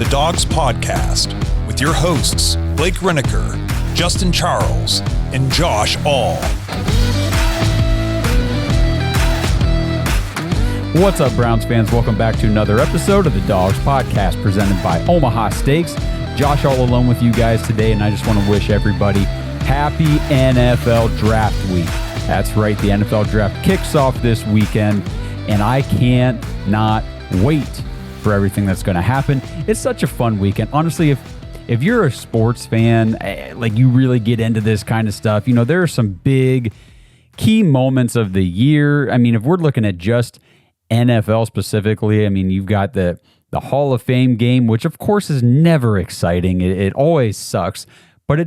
the Dawgs podcast with your hosts, Blake Reneker, Justin Charles, and Josh All. What's up, Browns fans? Welcome back to another episode of the Dawgs podcast presented by Omaha Steaks. Josh All alone with you guys today, and I just want to wish everybody happy NFL Draft Week. That's right, the NFL Draft kicks off this weekend, and I can't not wait for everything that's going to happen. It's such a fun weekend. Honestly, if you're a sports fan, like you really get into this kind of stuff, you know, there are some big key moments of the year. I mean, if we're looking at just NFL specifically, I mean, you've got the Hall of Fame game, which of course is never exciting. It always sucks, but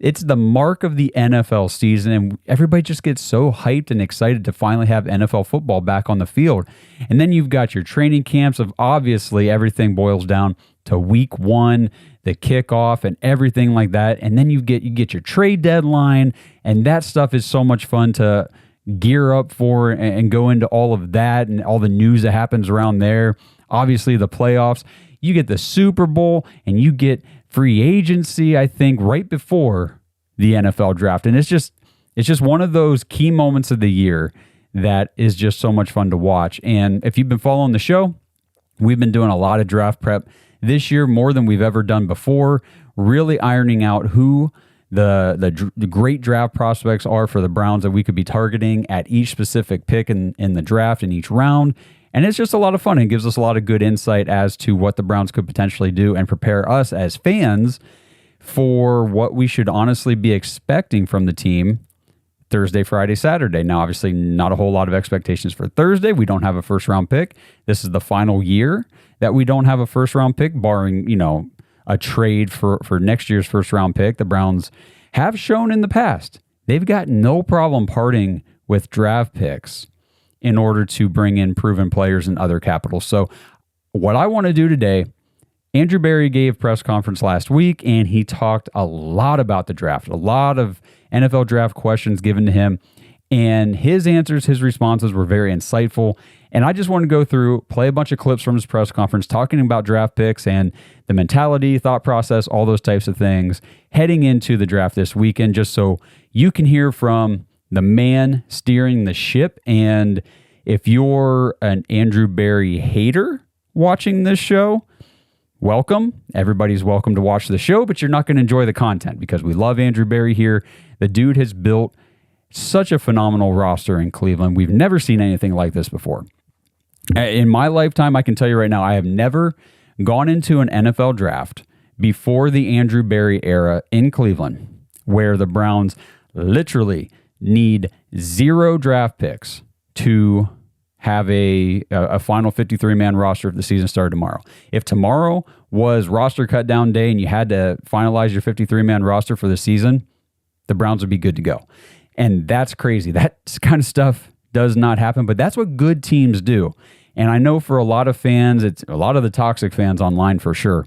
it's the mark of the NFL season, and everybody just gets so hyped and excited to finally have NFL football back on the field. And then you've got your training camps of obviously everything boils down to week one, the kickoff and everything like that. And then you get your trade deadline, and that stuff is so much fun to gear up for and go into all of that and all the news that happens around there. Obviously the playoffs, you get the Super Bowl, and you get free agency, I think, right before the NFL draft. And it's just one of those key moments of the year that is just so much fun to watch. And if you've been following the show, we've been doing a lot of draft prep this year, more than we've ever done before, really ironing out who the great draft prospects are for the Browns that we could be targeting at each specific pick in the draft in each round. And it's just a lot of fun. It gives us a lot of good insight as to what the Browns could potentially do and prepare us as fans for what we should honestly be expecting from the team Thursday, Friday, Saturday. Now, obviously, not a whole lot of expectations for Thursday. We don't have a first-round pick. This is the final year that we don't have a first-round pick, barring, you know, a trade for next year's first-round pick. The Browns have shown in the past they've got no problem parting with draft picks in order to bring in proven players and other capital. So what I want to do today, Andrew Berry gave a press conference last week, and he talked a lot about the draft, a lot of NFL draft questions given to him, and his answers, his responses were very insightful. And I just want to go through, play a bunch of clips from his press conference talking about draft picks and the mentality, thought process, all those types of things heading into the draft this weekend, just so you can hear from the man steering the ship. And if you're an Andrew Berry hater watching this show, welcome. Everybody's welcome to watch the show, but you're not going to enjoy the content because we love Andrew Berry here. The dude has built such a phenomenal roster in Cleveland. We've never seen anything like this before. In my lifetime, I can tell you right now, I have never gone into an NFL draft before the Andrew Berry era in Cleveland, where the Browns literally need 0 draft picks to have a final 53-man roster if the season started tomorrow. If tomorrow was roster cut down day and you had to finalize your 53-man roster for the season, the Browns would be good to go. And that's crazy. That kind of stuff does not happen, but that's what good teams do. And I know for a lot of fans, it's a lot of the toxic fans online for sure,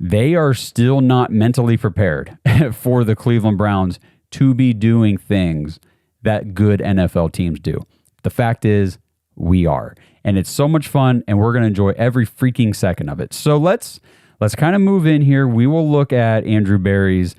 they are still not mentally prepared for the Cleveland Browns to be doing things that good NFL teams do. The fact is, we are. And it's so much fun, and we're going to enjoy every freaking second of it. So let's kind of move in here. We will look at Andrew Berry's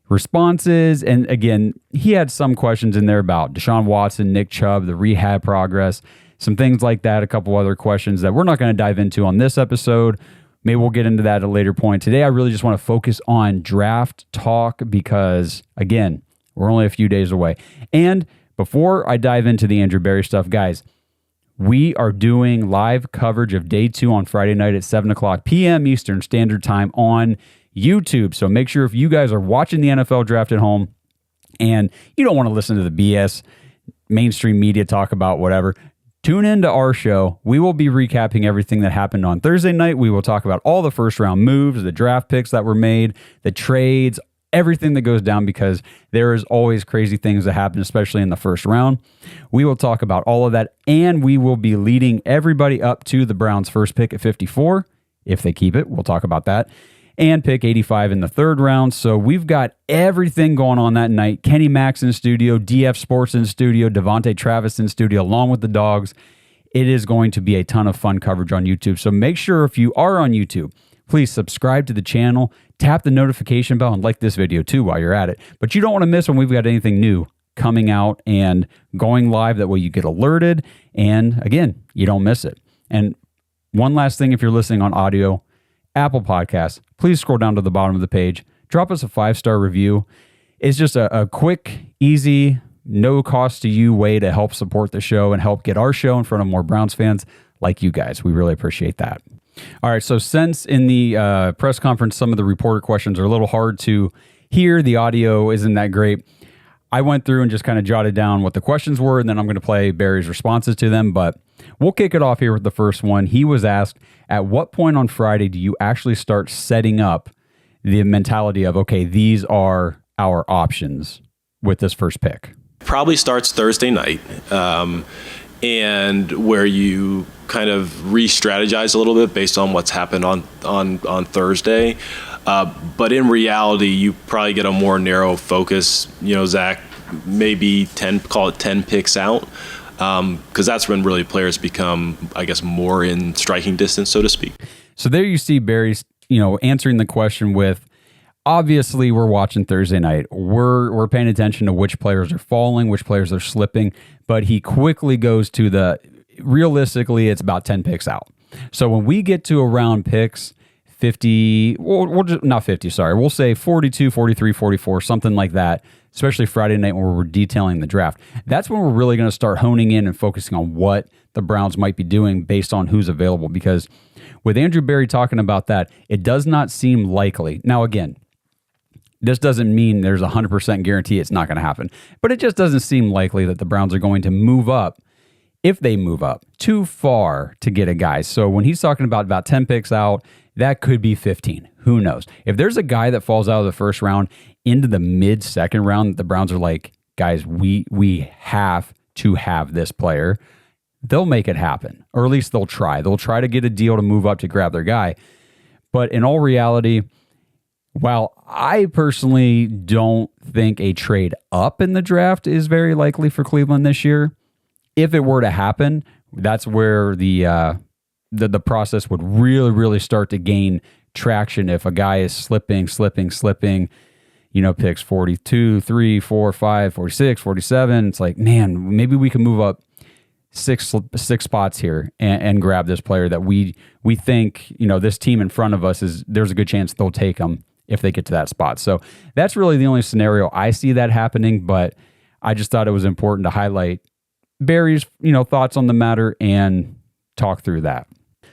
responses. And again, he had some questions in there about Deshaun Watson, Nick Chubb, the rehab progress, some things like that, a couple other questions that we're not going to dive into on this episode. Maybe we'll get into that at a later point. Today, I really just want to focus on draft talk because, again, we're only a few days away. And before I dive into the Andrew Berry stuff, guys, we are doing live coverage of day 2 on Friday night at 7 o'clock p.m. Eastern Standard Time on YouTube. So make sure if you guys are watching the NFL draft at home and you don't want to listen to the BS mainstream media talk about whatever, tune into our show. We will be recapping everything that happened on Thursday night. We will talk about all the first round moves, the draft picks that were made, the trades, everything that goes down, because there is always crazy things that happen, especially in the first round. We will talk about all of that, and we will be leading everybody up to the Browns' first pick at 54. If they keep it, we'll talk about that. And pick 85 in the third round. So we've got everything going on that night. Kenny Max in studio, DF Sports in studio, Devontae Travis in studio, along with the Dawgs. it is going to be a ton of fun coverage on YouTube. So make sure if you are on YouTube, please subscribe to the channel, tap the notification bell, and like this video too while you're at it. But you don't want to miss when we've got anything new coming out and going live. That way you get alerted, and again, you don't miss it. And one last thing, if you're listening on audio, Apple Podcasts, please scroll down to the bottom of the page, drop us a 5-star review. It's just a quick, easy, no cost to you way to help support the show and help get our show in front of more Browns fans like you guys. We really appreciate that. All right, so since in the press conference, some of the reporter questions are a little hard to hear, the audio isn't that great, I went through and just kind of jotted down what the questions were, and then I'm going to play Barry's responses to them. But we'll kick it off here with the first one. He was asked, at what point on Friday do you actually start setting up the mentality of, okay, these are our options with this first pick? Probably starts Thursday night, and where you kind of re-strategize a little bit based on what's happened on Thursday. But in reality, you probably get a more narrow focus. Zach, maybe 10 picks out, because that's when really players become, I guess, more in striking distance, so to speak. So there you see Barry's, answering the question with, obviously we're watching Thursday night. We're paying attention to which players are falling, which players are slipping, but he quickly goes to realistically, it's about 10 picks out. So when we get to around picks 50, we'll just, not 50, sorry, we'll say 42, 43, 44, something like that, especially Friday night when we're detailing the draft. That's when we're really going to start honing in and focusing on what the Browns might be doing based on who's available. Because with Andrew Berry talking about that, it does not seem likely. Now, again, this doesn't mean there's a 100% guarantee it's not going to happen, but it just doesn't seem likely that the Browns are going to move up, if they move up, too far to get a guy. So when he's talking about 10 picks out, that could be 15. Who knows? If there's a guy that falls out of the first round into the mid-second round, the Browns are like, guys, we have to have this player, they'll make it happen, or at least they'll try. They'll try to get a deal to move up to grab their guy. But in all reality, while I personally don't think a trade up in the draft is very likely for Cleveland this year, if it were to happen, that's where the process would really, really start to gain traction. If a guy is slipping, picks 42, 3, 4, 5, 46, 47, it's like, man, maybe we can move up six spots here and grab this player that we think, this team in front of us there's a good chance they'll take them if they get to that spot. So that's really the only scenario I see that happening, but I just thought it was important to highlight Barry's, thoughts on the matter and talk through that.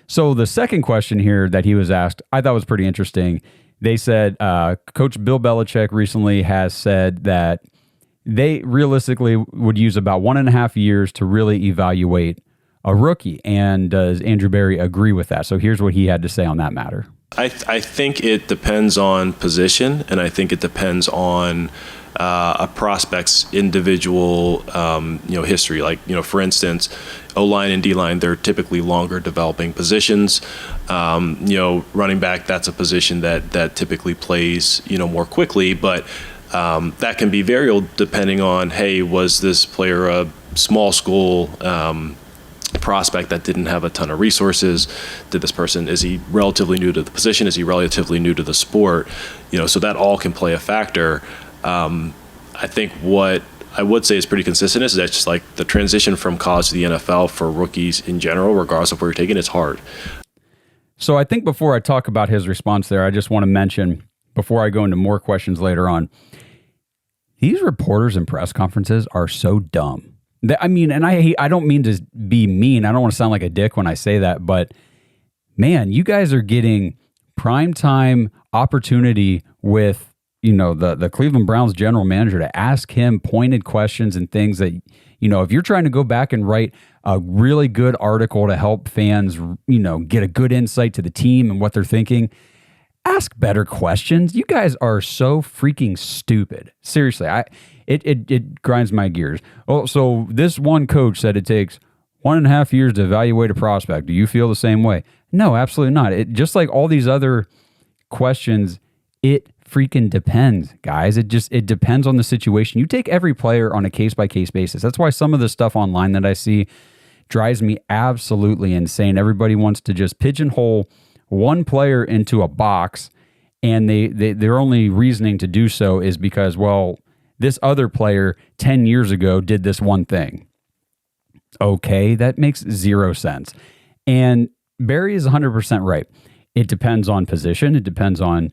So the second question here that he was asked, I thought was pretty interesting. They said, Coach Bill Belichick recently has said that they realistically would use about 1.5 years to really evaluate a rookie. And does Andrew Berry agree with that? So here's what he had to say on that matter. I think it depends on position, and I think it depends on a prospect's individual, history. Like, for instance, O-line and D-line, they're typically longer developing positions. Running back, that's a position that typically plays, more quickly, but that can be variable depending on, hey, was this player a small school prospect that didn't have a ton of resources? Is he relatively new to the position? Is he relatively new to the sport? So that all can play a factor. I think what I would say is pretty consistent is that just like the transition from college to the NFL for rookies in general, regardless of where you're taking, it's hard. So I think before I talk about his response there, I just want to mention, before I go into more questions later on, these reporters and press conferences are so dumb. I mean, and I don't mean to be mean. I don't want to sound like a dick when I say that, but man, you guys are getting primetime opportunity with, the Cleveland Browns general manager to ask him pointed questions and things that, if you're trying to go back and write a really good article to help fans, get a good insight to the team and what they're thinking, ask better questions. You guys are so freaking stupid. Seriously, it grinds my gears. Oh, so this one coach said it takes 1.5 years to evaluate a prospect. Do you feel the same way? No, absolutely not. It just like all these other questions, it freaking depends, guys. It depends on the situation. You take every player on a case-by-case basis. That's why some of the stuff online that I see drives me absolutely insane. Everybody wants to just pigeonhole one player into a box, and their only reasoning to do so is because, well, this other player 10 years ago did this one thing. Okay, that makes zero sense. And Barry is 100% right. It depends on position. It depends on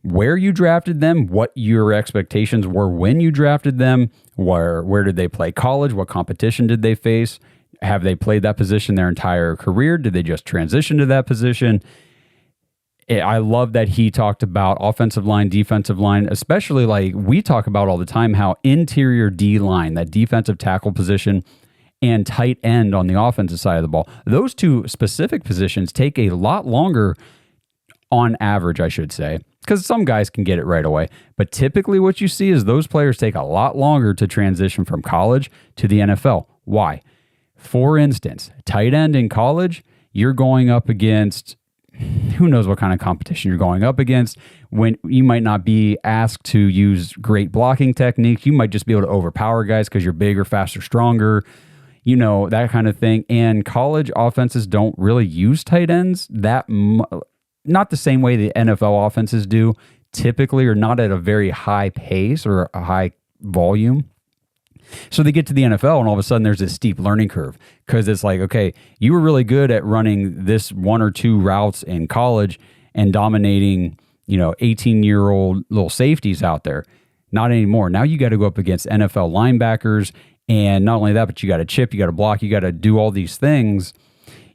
where you drafted them, what your expectations were when you drafted them, where did they play college, what competition did they face, have they played that position their entire career, did they just transition to that position? I love that he talked about offensive line, defensive line, especially like we talk about all the time, how interior D-line, that defensive tackle position, and tight end on the offensive side of the ball, those two specific positions take a lot longer on average, I should say, because some guys can get it right away. But typically what you see is those players take a lot longer to transition from college to the NFL. Why? For instance, tight end in college, you're going up against who knows what kind of competition you're going up against. When you might not be asked to use great blocking techniques, you might just be able to overpower guys because you're bigger, faster, stronger, that kind of thing. And college offenses don't really use tight ends not the same way the NFL offenses do typically, or not at a very high pace or a high volume. So they get to the NFL and all of a sudden there's this steep learning curve because it's like, okay, you were really good at running this one or two routes in college and dominating, 18-year-old little safeties out there. Not anymore. Now you got to go up against NFL linebackers, and not only that, but you got to chip, you got to block, you got to do all these things.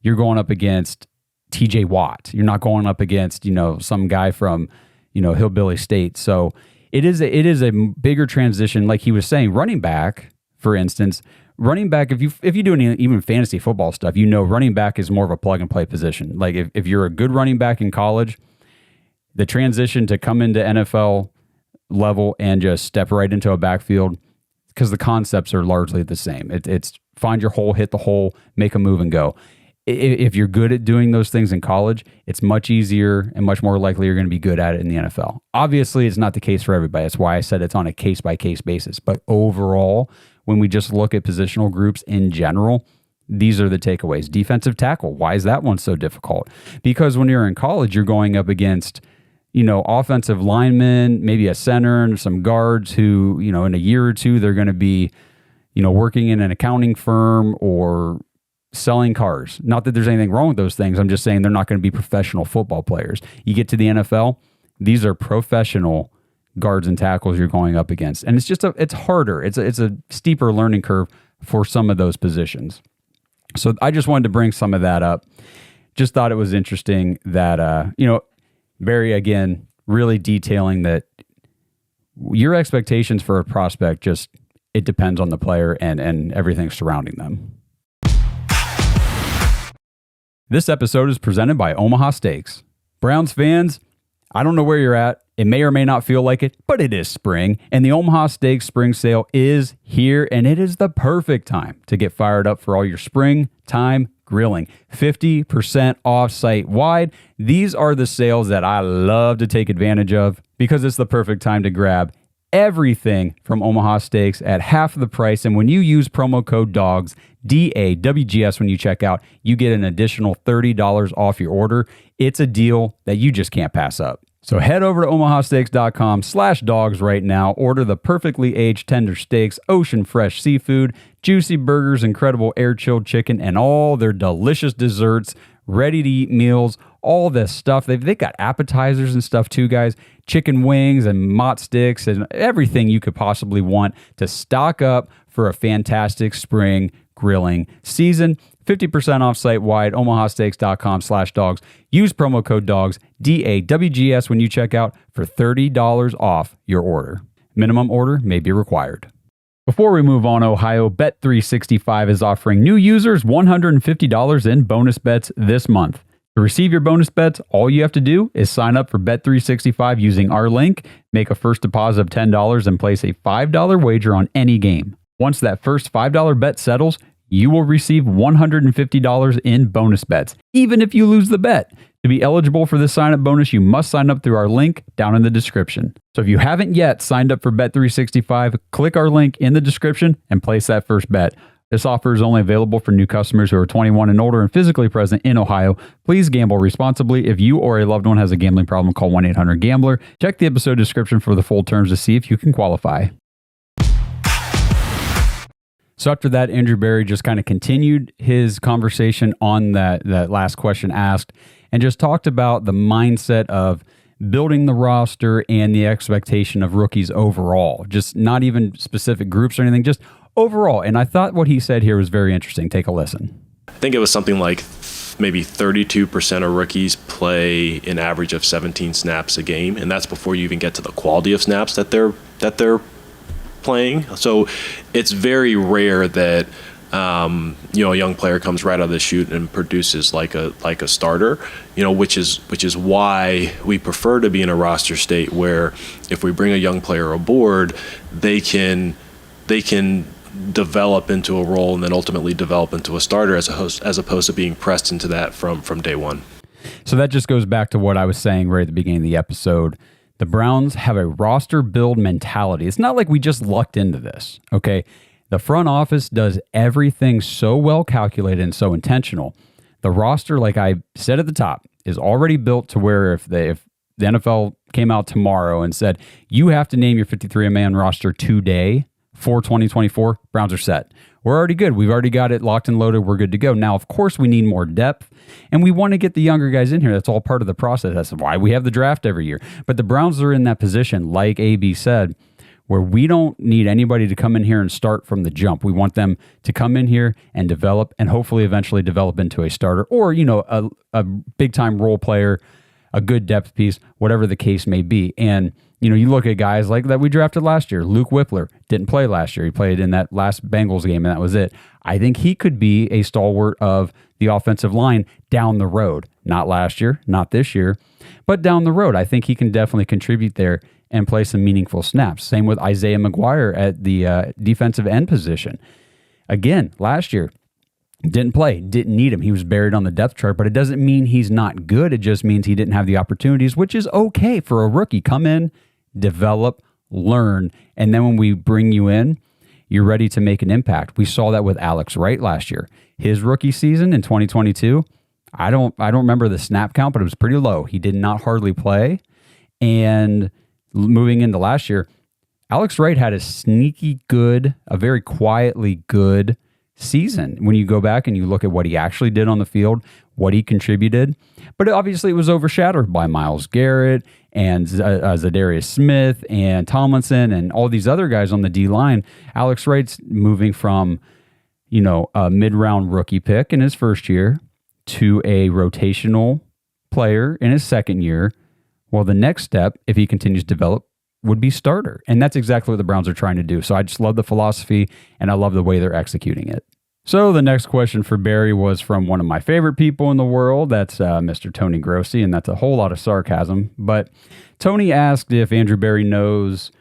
You're going up against TJ Watt. You're not going up against, some guy from, Hillbilly State. So it is a bigger transition. Like he was saying, running back, for instance, if you do any even fantasy football stuff, running back is more of a plug and play position. Like if you're a good running back in college, the transition to come into NFL level and just step right into a backfield, because the concepts are largely the same. It's find your hole, hit the hole, make a move and go. If you're good at doing those things in college, it's much easier and much more likely you're going to be good at it in the NFL. Obviously, it's not the case for everybody. That's why I said it's on a case-by-case basis. But overall, when we just look at positional groups in general, these are the takeaways. Defensive tackle, why is that one so difficult? Because when you're in college, you're going up against, offensive linemen, maybe a center and some guards who, in a year or two, they're going to be, working in an accounting firm or selling cars. Not that there's anything wrong with those things. I'm just saying they're not going to be professional football players. You get to the NFL, these are professional guards and tackles you're going up against. And it's harder. It's a steeper learning curve for some of those positions. So I just wanted to bring some of that up. Just thought it was interesting that, Barry, again, really detailing that your expectations for a prospect it depends on the player and everything surrounding them. This episode is presented by Omaha Steaks. Browns fans, I don't know where you're at. It may or may not feel like it, but it is spring, and the Omaha Steaks Spring Sale is here, and it is the perfect time to get fired up for all your springtime grilling. 50% off site-wide. These are the sales that I love to take advantage of because it's the perfect time to grab everything from Omaha Steaks at half the price. And when you use promo code DAWGS, DAWGS, when you check out, you get an additional $30 off your order. It's a deal that you just can't pass up. So head over to omahasteaks.com/dogs right now. Order the perfectly aged tender steaks, ocean fresh seafood, juicy burgers, incredible air-chilled chicken, and all their delicious desserts, ready-to-eat meals, all this stuff. They've got appetizers and stuff too, guys. Chicken wings and mott sticks and everything you could possibly want to stock up for a fantastic spring grilling season. 50% off site-wide, omahasteaks.com/dogs. Use promo code DAWGS, DAWGS, when you check out for $30 off your order. Minimum order may be required. Before we move on, Ohio, Bet365 is offering new users $150 in bonus bets this month. To receive your bonus bets, all you have to do is sign up for Bet365 using our link, make a first deposit of $10, and place a $5 wager on any game. Once that first $5 bet settles, you will receive $150 in bonus bets, even if you lose the bet. To be eligible for this sign-up bonus, you must sign up through our link down in the description. So if you haven't yet signed up for Bet365, click our link in the description and place that first bet. This offer is only available for new customers who are 21 and older and physically present in Ohio. Please gamble responsibly. If you or a loved one has a gambling problem, call 1-800-GAMBLER. Check the episode description for the full terms to see if you can qualify. So after that, Andrew Berry just kind of continued his conversation on that last question asked and just talked about the mindset of building the roster and the expectation of rookies overall, just not even specific groups or anything, just overall. And I thought what he said here was very interesting. Take a listen. I think it was something like maybe 32% of rookies play an average of 17 snaps a game, and that's before you even get to the quality of snaps that they're playing. So it's very rare that a young player comes right out of the chute and produces like a starter, which is why we prefer to be in a roster state where if we bring a young player aboard, they can develop into a role and then ultimately develop into a starter as opposed to being pressed into that from day one. So that just goes back to what I was saying right at the beginning of the episode. The Browns have a roster build mentality. It's not like we just lucked into this, okay? The front office does everything so well calculated and so intentional. The roster, like I said at the top, is already built to where if the NFL came out tomorrow and said, you have to name your 53-man roster today for 2024, Browns are set. We're already good. We've already got it locked and loaded. We're good to go. Now, of course, we need more depth, and we want to get the younger guys in here. That's all part of the process. That's why we have the draft every year. But the Browns are in that position, like AB said, where we don't need anybody to come in here and start from the jump. We want them to come in here and develop and hopefully eventually develop into a starter or, a big-time role player, a good depth piece, whatever the case may be. And you look at guys like that we drafted last year. Luke Whippler didn't play last year. He played in that last Bengals game, and that was it. I think he could be a stalwart of the offensive line down the road. Not last year, not this year, but down the road. I think he can definitely contribute there and play some meaningful snaps. Same with Isaiah McGuire at the defensive end position. Again, last year, didn't play, didn't need him. He was buried on the depth chart, but it doesn't mean he's not good. It just means he didn't have the opportunities, which is okay for a rookie. Come in, develop, learn, and then when we bring you in, you're ready to make an impact. We saw that with Alex Wright last year. His rookie season in 2022, I don't remember the snap count, but it was pretty low. He did not hardly play. And moving into last year, Alex Wright had a sneaky good, a very quietly good season when you go back and you look at what he actually did on the field, what he contributed. But obviously it was overshadowed by Myles Garrett and Zadarius Smith and Tomlinson and all these other guys on the D-line. Alex Wright's moving from, a mid-round rookie pick in his first year to a rotational player in his second year. Well, the next step, if he continues to develop, would be starter. And that's exactly what the Browns are trying to do. So I just love the philosophy, and I love the way they're executing it. So the next question for Barry was from one of my favorite people in the world. That's Mr. Tony Grossi, and that's a whole lot of sarcasm. But Tony asked if Andrew Berry knows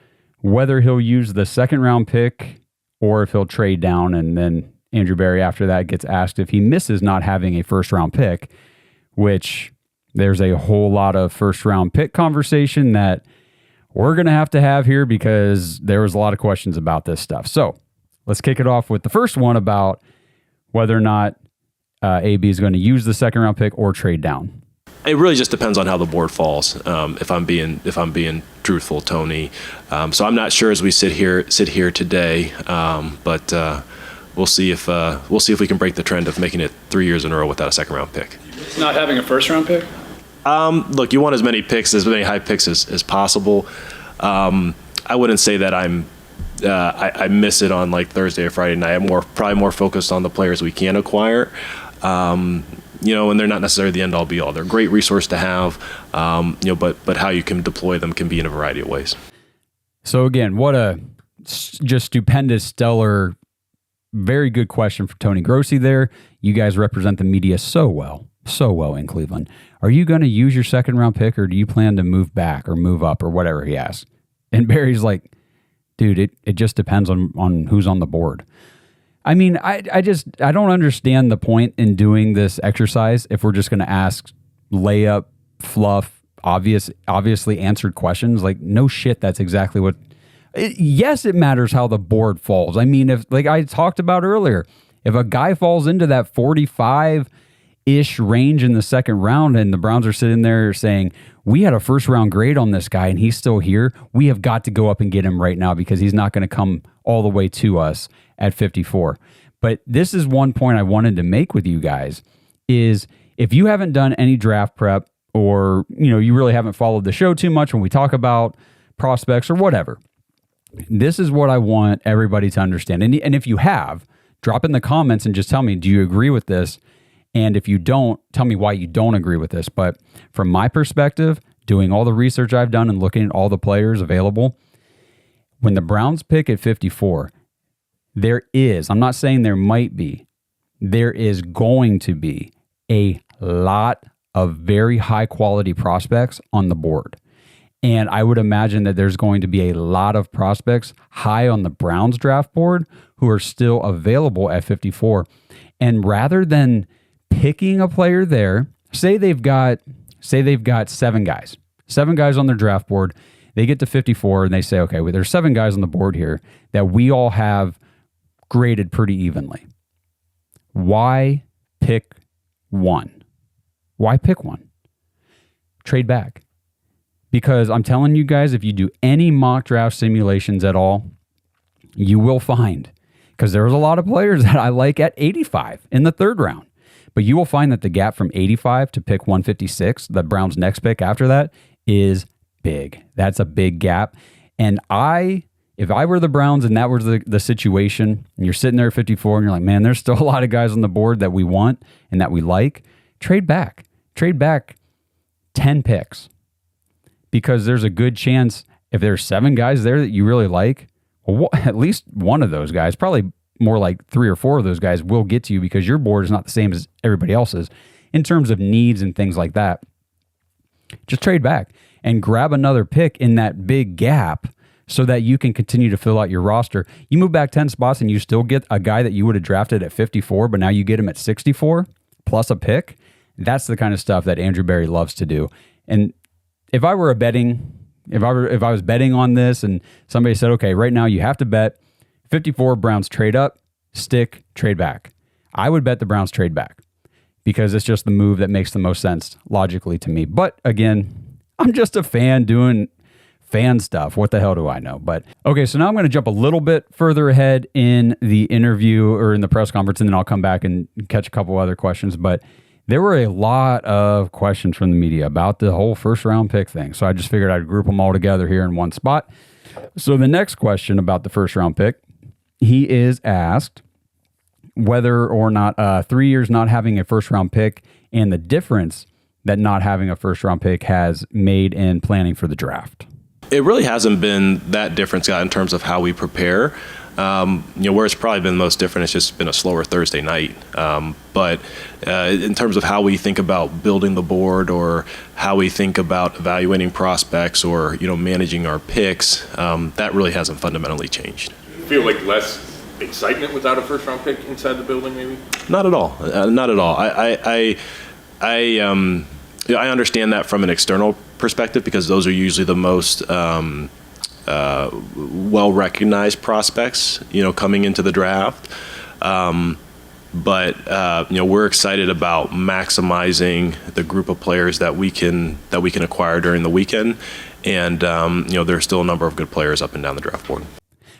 whether he'll use the second-round pick or if he'll trade down. And then Andrew Berry, after that, gets asked if he misses not having a first-round pick, which there's a whole lot of first-round pick conversation that we're going to have here because there was a lot of questions about this stuff. So let's kick it off with the first one about whether or not AB is going to use the second round pick or trade down. It really just depends on how the board falls. If I'm being truthful, Tony. So I'm not sure as we sit here today, but we'll see if we can break the trend of making it 3 years in a row without a second round pick. Not having a first round pick? Look, you want as many high picks as possible. I wouldn't say that I miss it on like Thursday or Friday night. I'm probably more focused on the players we can acquire. And they're not necessarily the end all be all. They're a great resource to have. But how you can deploy them can be in a variety of ways. So again, what a just stupendous, stellar, very good question for Tony Grossi there. You guys represent the media so well in Cleveland. Are you going to use your second round pick, or do you plan to move back or move up or whatever he asked? And Barry's like, dude, it just depends on who's on the board. I mean, I don't understand the point in doing this exercise if we're just going to ask layup, fluff, obviously answered questions. Like, no shit, that's exactly what Yes, it matters how the board falls. I mean, if, like I talked about earlier, if a guy falls into that 45-ish range in the second round and the Browns are sitting there saying, we had a first-round grade on this guy and he's still here, we have got to go up and get him right now because he's not going to come all the way to us at 54. But this is one point I wanted to make with you guys is if you haven't done any draft prep or, you really haven't followed the show too much when we talk about prospects or whatever, this is what I want everybody to understand. And if you have, drop in the comments and just tell me, do you agree with this? And if you don't, tell me why you don't agree with this. But from my perspective, doing all the research I've done and looking at all the players available, when the Browns pick at 54, there is, I'm not saying there might be, there is going to be a lot of very high quality prospects on the board. And I would imagine that there's going to be a lot of prospects high on the Browns draft board who are still available at 54. And rather than picking a player there, say they've got 7 guys on their draft board, they get to 54 and they say, okay, well, there's 7 guys on the board here that we all have graded pretty evenly. Why pick one? Why pick one? Trade back. Because I'm telling you guys, if you do any mock draft simulations at all, you will find, because there's a lot of players that I like at 85 in the third round, but you will find that the gap from 85 to pick 156, the Browns' next pick after that, is big. That's a big gap. And if I were the Browns and that was the situation, and you're sitting there at 54 and you're like, man, there's still a lot of guys on the board that we want and that we like, trade back. Trade back 10 picks. Because there's a good chance if there's 7 guys there that you really like, well, at least one of those guys, probably more like 3 or 4 of those guys will get to you because your board is not the same as everybody else's in terms of needs and things like that. Just trade back and grab another pick in that big gap so that you can continue to fill out your roster. You move back 10 spots and you still get a guy that you would have drafted at 54, but now you get him at 64 plus a pick. That's the kind of stuff that Andrew Berry loves to do. And if I was betting on this and somebody said, okay, right now you have to bet 54 Browns trade up, stick, trade back, I would bet the Browns trade back because it's just the move that makes the most sense logically to me. But again, I'm just a fan doing fan stuff. What the hell do I know? But okay, so now I'm going to jump a little bit further ahead in the interview or in the press conference, and then I'll come back and catch a couple other questions. But there were a lot of questions from the media about the whole first round pick thing. So I just figured I'd group them all together here in one spot. So the next question about the first round pick, he is asked whether or not 3 years not having a first round pick and the difference that not having a first round pick has made in planning for the draft. It really hasn't been that different, Scott, in terms of how we prepare. Where it's probably been most different, it's just been a slower Thursday night. But in terms of how we think about building the board or how we think about evaluating prospects or, managing our picks, that really hasn't fundamentally changed. Feel like less excitement without a first round pick inside the building, maybe? Not at all. Not at all. I understand that from an external perspective because those are usually the most well-recognized prospects, coming into the draft. But we're excited about maximizing the group of players that we can acquire during the weekend. And, there's still a number of good players up and down the draft board.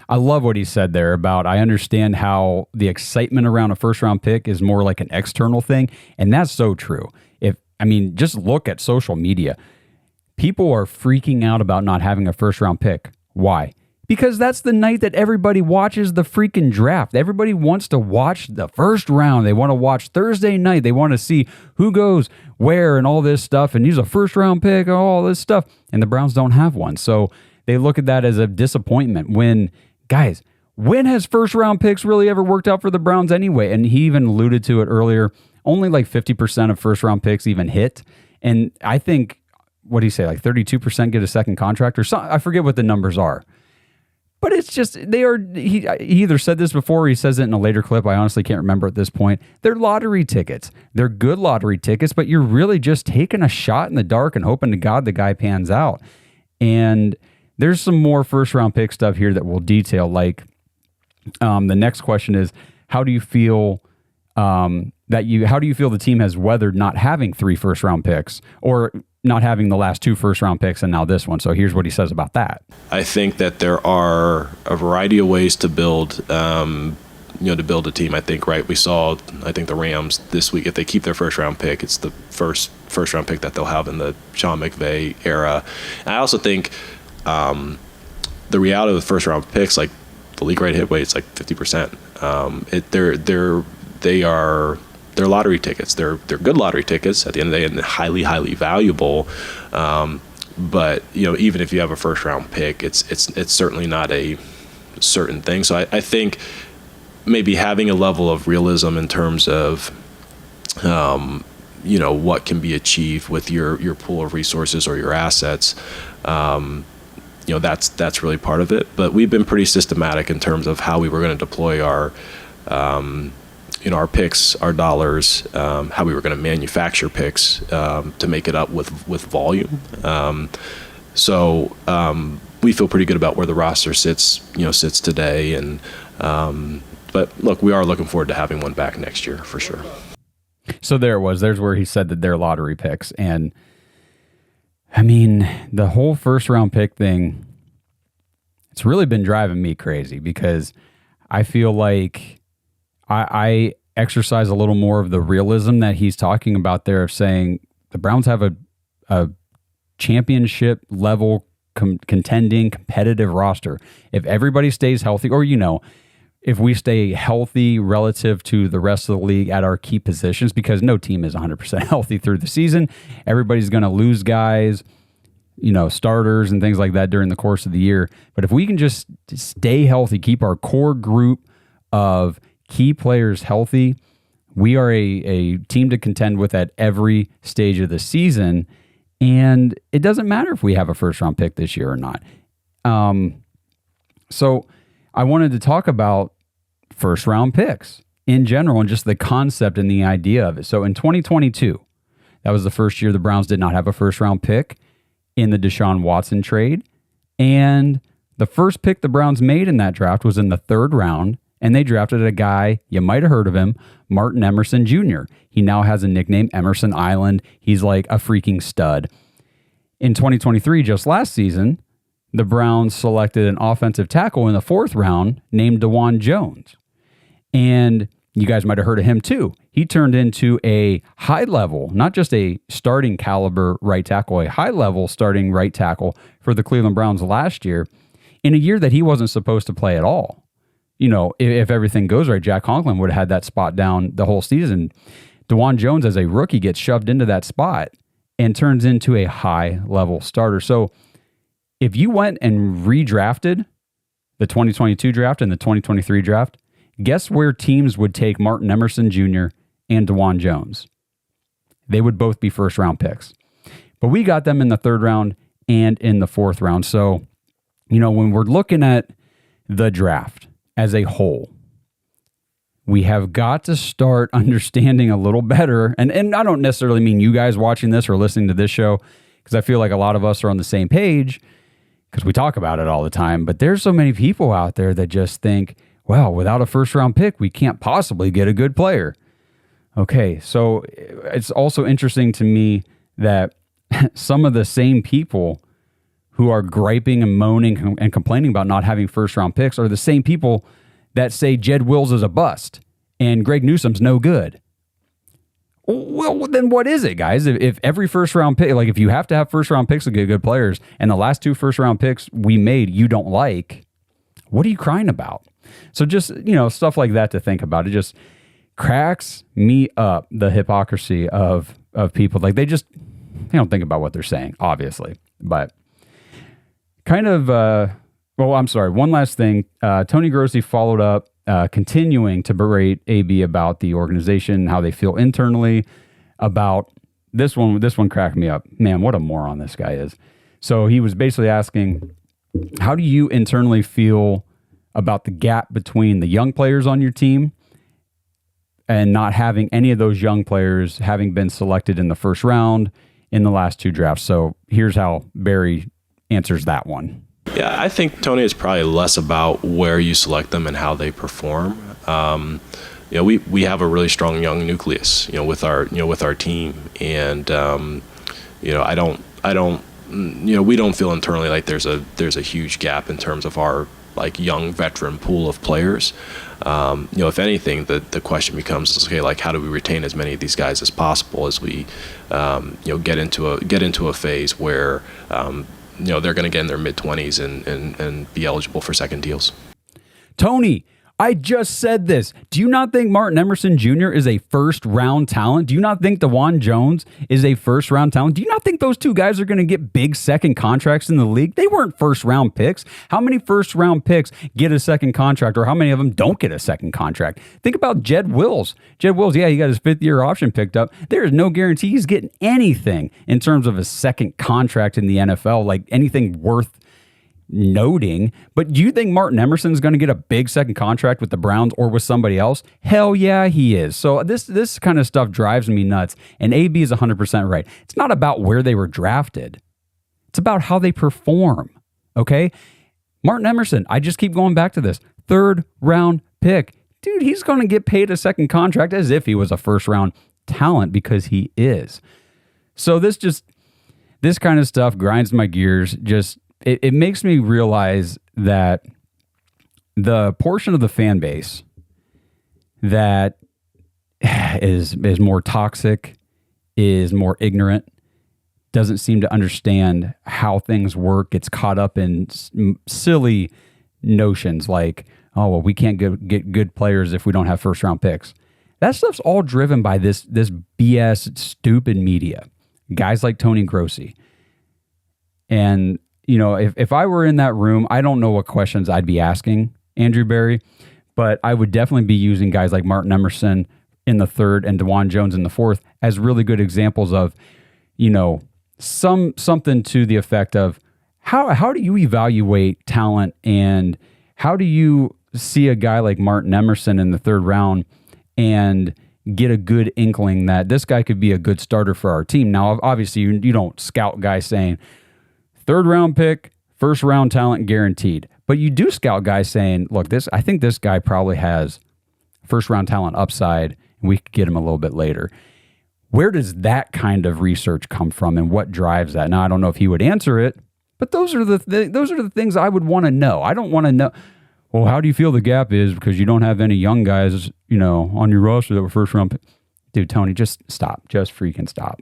I love what he said there about, I understand how the excitement around a first round pick is more like an external thing. And that's so true. Just look at social media. People are freaking out about not having a first round pick. Why? Because that's the night that everybody watches the freaking draft. Everybody wants to watch the first round. They want to watch Thursday night. They want to see who goes where and all this stuff. And use a first round pick and all this stuff. And the Browns don't have one. So they look at that as a disappointment when, guys, when has first round picks really ever worked out for the Browns anyway? And he even alluded to it earlier. Only like 50% of first round picks even hit. And I think, what do you say, like 32% get a second contract or something? I forget what the numbers are. But it's just, he either said this before or he says it in a later clip. I honestly can't remember at this point. They're lottery tickets. They're good lottery tickets, but you're really just taking a shot in the dark and hoping to God the guy pans out. And there's some more first round pick stuff here that we'll detail. Like the next question is, how do you feel the team has weathered not having 3 first round picks, or not having the last 2 first round picks and now this one? So here's what he says about that. I think that there are a variety of ways to build to build a team. I think, right, I think the Rams this week, if they keep their first round pick, it's the first round pick that they'll have in the Sean McVay era. And I also think the reality of the first round picks, like the league rate hit rate, it's like 50%. They're lottery tickets. They're good lottery tickets at the end of the day, and highly, highly valuable. But even if you have a first round pick, it's certainly not a certain thing. So I think maybe having a level of realism in terms of what can be achieved with your pool of resources or your assets. That's really part of it. But we've been pretty systematic in terms of how we were going to deploy our picks, our dollars, how we were going to manufacture picks to make it up with volume. So we feel pretty good about where the roster sits today. And but look, we are looking forward to having one back next year for sure. So there's where he said that they're lottery picks. And I mean, the whole first round pick thing, it's really been driving me crazy, because I feel like I exercise a little more of the realism that he's talking about there, of saying the Browns have a championship level contending competitive roster. If everybody stays healthy, or if we stay healthy relative to the rest of the league at our key positions, because no team is 100% healthy through the season. Everybody's going to lose guys, starters and things like that during the course of the year. But if we can just stay healthy, keep our core group of key players healthy, we are a team to contend with at every stage of the season. And it doesn't matter if we have a first round pick this year or not. So I wanted to talk about first round picks in general and just the concept and the idea of it. So in 2022, that was the first year the Browns did not have a first round pick in the Deshaun Watson trade. And the first pick the Browns made in that draft was in the 3rd round. And they drafted a guy, you might have heard of him, Martin Emerson Jr. He now has a nickname, Emerson Island. He's like a freaking stud. In 2023, just last season, the Browns selected an offensive tackle in the 4th round named Dawgs Jones. And you guys might have heard of him too. He turned into a high level, not just a starting caliber right tackle, a high level starting right tackle for the Cleveland Browns last year, in a year that he wasn't supposed to play at all. If everything goes right, Jack Conklin would have had that spot down the whole season. Dawgs Jones, as a rookie, gets shoved into that spot and turns into a high-level starter. So if you went and redrafted the 2022 draft and the 2023 draft, guess where teams would take Martin Emerson Jr. and Dawgs Jones? They would both be first-round picks. But we got them in the 3rd round and in the 4th round. So, when we're looking at the draft as a whole, we have got to start understanding a little better. And I don't necessarily mean you guys watching this or listening to this show, because I feel like a lot of us are on the same page because we talk about it all the time. But there's so many people out there that just think, well, without a first round pick, we can't possibly get a good player. Okay, so it's also interesting to me that some of the same people who are griping and moaning and complaining about not having first round picks are the same people that say Jed Wills is a bust and Greg Newsome's no good. Well, then what is it, guys? If every first round pick, like if you have to have first round picks to get good players, and the last 2 first round picks we made you don't like, what are you crying about? So just, stuff like that to think about. It just cracks me up, the hypocrisy of people. Like they don't think about what they're saying, obviously. But kind of, one last thing. Tony Grossi followed up, continuing to berate AB about the organization, how they feel internally about this one. This one cracked me up. Man, what a moron this guy is. So he was basically asking, how do you internally feel about the gap between the young players on your team and not having any of those young players having been selected in the first round in the last 2 drafts? So here's how Barry answers that one. Yeah, I think, Tony, it's probably less about where you select them and how they perform. We have a really strong young nucleus, with our team, and I don't, we don't feel internally like there's a huge gap in terms of our like young veteran pool of players. If anything, the question becomes, okay, like how do we retain as many of these guys as possible as we, get into a phase where, they're going to get in their mid-20s and be eligible for second deals. Tony, I just said this. Do you not think Martin Emerson Jr. is a first-round talent? Do you not think DeJuan Jones is a first-round talent? Do you not think those two guys are going to get big second contracts in the league? They weren't first-round picks. How many first-round picks get a second contract, or how many of them don't get a second contract? Think about Jed Wills. Jed Wills, yeah, he got his fifth-year option picked up. There is no guarantee he's getting anything in terms of a second contract in the NFL, like anything worth noting. But do you think Martin Emerson's going to get a big second contract with the Browns or with somebody else? Hell yeah, he is. So this kind of stuff drives me nuts. And AB is 100% right. It's not about where they were drafted. It's about how they perform. Okay? Martin Emerson, I just keep going back to this. Third round pick. Dude, he's going to get paid a second contract as if he was a first round talent, because he is. So this kind of stuff grinds my gears. It makes me realize that the portion of the fan base that is more toxic, is more ignorant, doesn't seem to understand how things work, gets caught up in silly notions like, oh, well, we can't get good players if we don't have first-round picks. That stuff's all driven by this BS, stupid media. Guys like Tony Grossi. And if I were in that room, I don't know what questions I'd be asking Andrew Berry, but I would definitely be using guys like Martin Emerson in the third and DeJuan Jones in the fourth as really good examples of, something to the effect of how do you evaluate talent, and how do you see a guy like Martin Emerson in the third round and get a good inkling that this guy could be a good starter for our team. Now, obviously, you don't scout guys saying, third round pick, first round talent guaranteed. But you do scout guys saying, look, I think this guy probably has first round talent upside, and we could get him a little bit later. Where does that kind of research come from, and what drives that? Now, I don't know if he would answer it, but those are the things I would want to know. I don't want to know, well, how do you feel the gap is because you don't have any young guys, on your roster that were first round. Dude, Tony, just stop. Just freaking stop.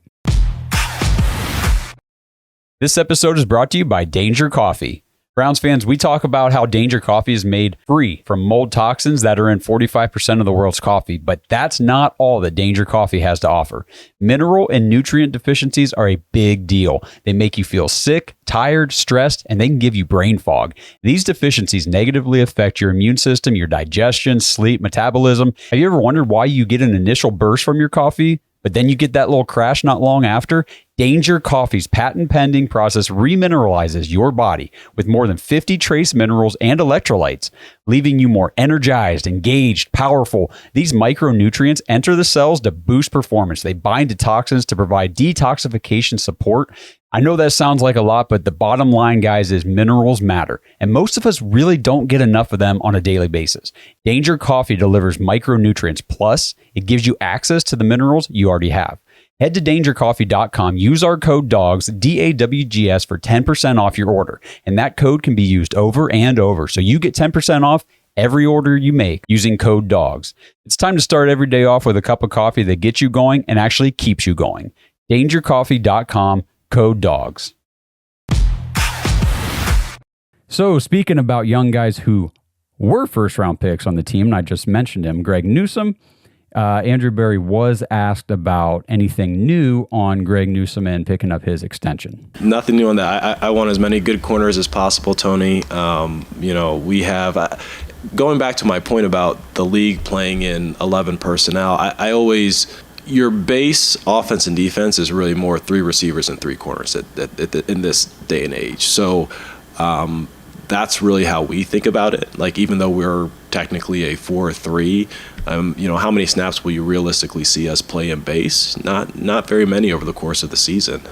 This episode is brought to you by Danger Coffee. Browns fans, we talk about how Danger Coffee is made free from mold toxins that are in 45% of the world's coffee, but that's not all that Danger Coffee has to offer. Mineral and nutrient deficiencies are a big deal. They make you feel sick, tired, stressed, and they can give you brain fog. These deficiencies negatively affect your immune system, your digestion, sleep, metabolism. Have you ever wondered why you get an initial burst from your coffee, but then you get that little crash not long after? Danger Coffee's patent-pending process remineralizes your body with more than 50 trace minerals and electrolytes, leaving you more energized, engaged, powerful. These micronutrients enter the cells to boost performance. They bind to toxins to provide detoxification support. I know that sounds like a lot, but the bottom line, guys, is minerals matter, and most of us really don't get enough of them on a daily basis. Danger Coffee delivers micronutrients, plus it gives you access to the minerals you already have. Head to dangercoffee.com, use our code DAWGS, DAWGS, for 10% off your order. And that code can be used over and over. So you get 10% off every order you make using code DAWGS. It's time to start every day off with a cup of coffee that gets you going and actually keeps you going. Dangercoffee.com, code DAWGS. So speaking about young guys who were first round picks on the team, and I just mentioned him, Greg Newsome. Andrew Berry was asked about anything new on Greg Newsome and picking up his extension. Nothing new on that. I want as many good corners as possible, Tony. We have, going back to my point about the league playing in 11 personnel, I always, your base offense and defense is really more 3 receivers and 3 corners in this day and age. So that's really how we think about it. Like, even though we're technically a 4-3, how many snaps will you realistically see us play in base? Not very many over the course of the season.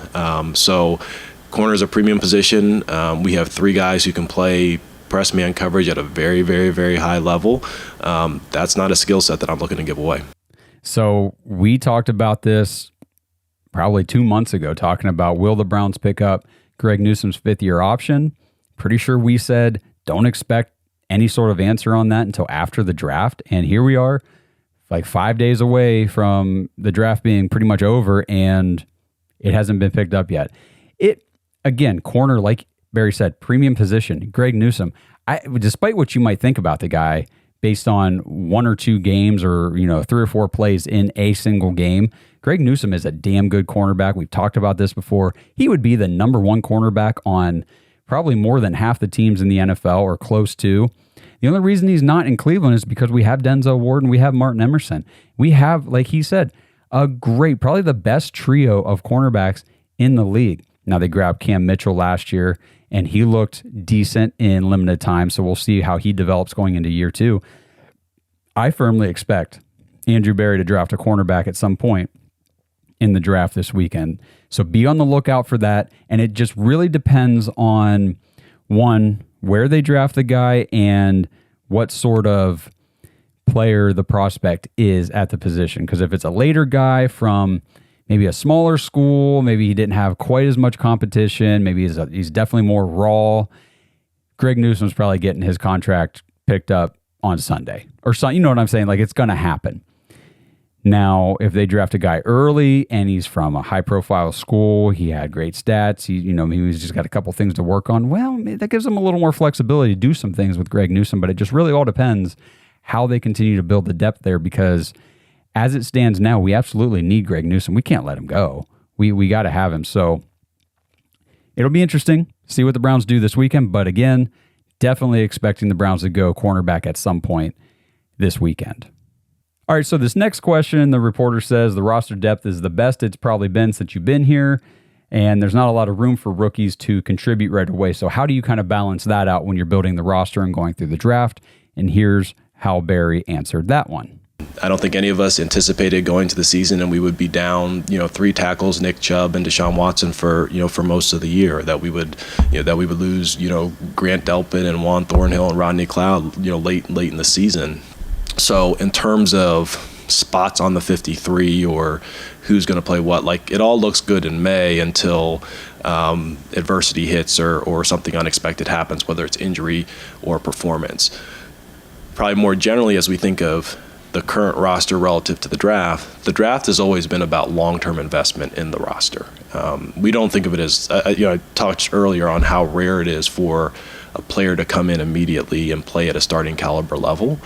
So corner is a premium position. We have 3 guys who can play press man coverage at a very, very, very high level. That's not a skill set that I'm looking to give away. So we talked about this probably 2 months ago, talking about will the Browns pick up Greg Newsome's 5th-year option. Pretty sure we said don't expect any sort of answer on that until after the draft. And here we are, like 5 days away from the draft being pretty much over, and it hasn't been picked up yet. Again, corner, like Barry said, premium position. Greg Newsome, despite what you might think about the guy based on 1 or 2 games or 3 or 4 plays in a single game, Greg Newsome is a damn good cornerback. We've talked about this before. He would be the number 1 cornerback on probably more than half the teams in the NFL or close to. The only reason he's not in Cleveland is because we have Denzel Ward and we have Martin Emerson. We have, like he said, a great, probably the best trio of cornerbacks in the league. Now, they grabbed Cam Mitchell last year, and he looked decent in limited time, so we'll see how he develops going into year 2. I firmly expect Andrew Berry to draft a cornerback at some point in the draft this weekend. So be on the lookout for that, and it just really depends on, one, where they draft the guy and what sort of player the prospect is at the position. Because if it's a later guy from maybe a smaller school, maybe he didn't have quite as much competition, maybe he's definitely more raw, Greg Newsome's probably getting his contract picked up on Sunday. Or something, you know what I'm saying? Like, it's going to happen. Now, if they draft a guy early and he's from a high-profile school, he had great stats, maybe he's just got a couple things to work on, well, that gives them a little more flexibility to do some things with Greg Newsome, but it just really all depends how they continue to build the depth there, because as it stands now, we absolutely need Greg Newsome. We can't let him go. We got to have him. So it'll be interesting to see what the Browns do this weekend, but again, definitely expecting the Browns to go cornerback at some point this weekend. All right, so this next question, the reporter says the roster depth is the best it's probably been since you've been here, and there's not a lot of room for rookies to contribute right away. So how do you kind of balance that out when you're building the roster and going through the draft? And here's how Barry answered that one. I don't think any of us anticipated going to the season and we would be down, 3 tackles, Nick Chubb and Deshaun Watson for most of the year. That we would lose, Grant Delpit and Juan Thornhill and Rodney Cloud, late in the season. So in terms of spots on the 53 or who's going to play what, it all looks good in May until adversity hits or something unexpected happens, whether it's injury or performance. Probably more generally, as we think of the current roster relative to the draft has always been about long-term investment in the roster. We don't think of it as, I talked earlier on how rare it is for a player to come in immediately and play at a starting caliber level.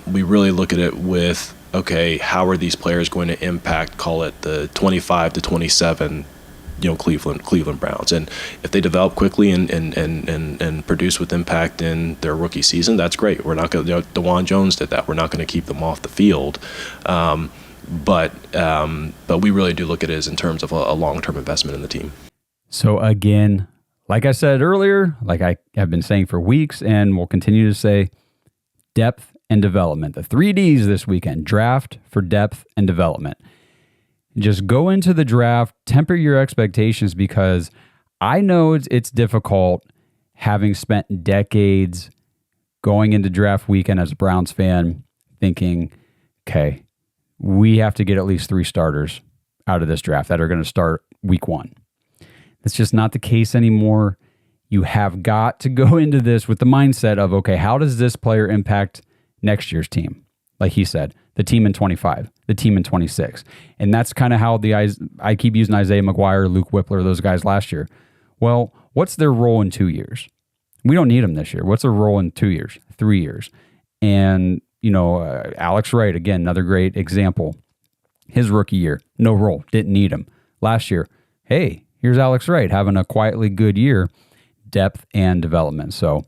We really look at it with, okay, how are these players going to impact, call it the 25 to 27, Cleveland Browns. And if they develop quickly and produce with impact in their rookie season, that's great. We're not going to, DeJuan Jones did that. We're not going to keep them off the field. But we really do look at it as in terms of a long-term investment in the team. So again, like I said earlier, like I have been saying for weeks and will continue to say, depth and development. The 3 Ds this weekend: draft for depth and development. Just go into the draft, temper your expectations, because I know it's difficult having spent decades going into draft weekend as a Browns fan thinking, okay, we have to get at least 3 starters out of this draft that are going to start week 1. That's just not the case anymore. You have got to go into this with the mindset of, okay, how does this player impact next year's team? Like he said, the team in 25, the team in 26. And that's kind of how I keep using Isaiah McGuire, Luke Whippler, those guys last year. Well, what's their role in 2 years? We don't need them this year. What's their role in 2 years, 3 years? And, Alex Wright, again, another great example. His rookie year, no role, didn't need him. Last year, hey, here's Alex Wright having a quietly good year, depth and development. So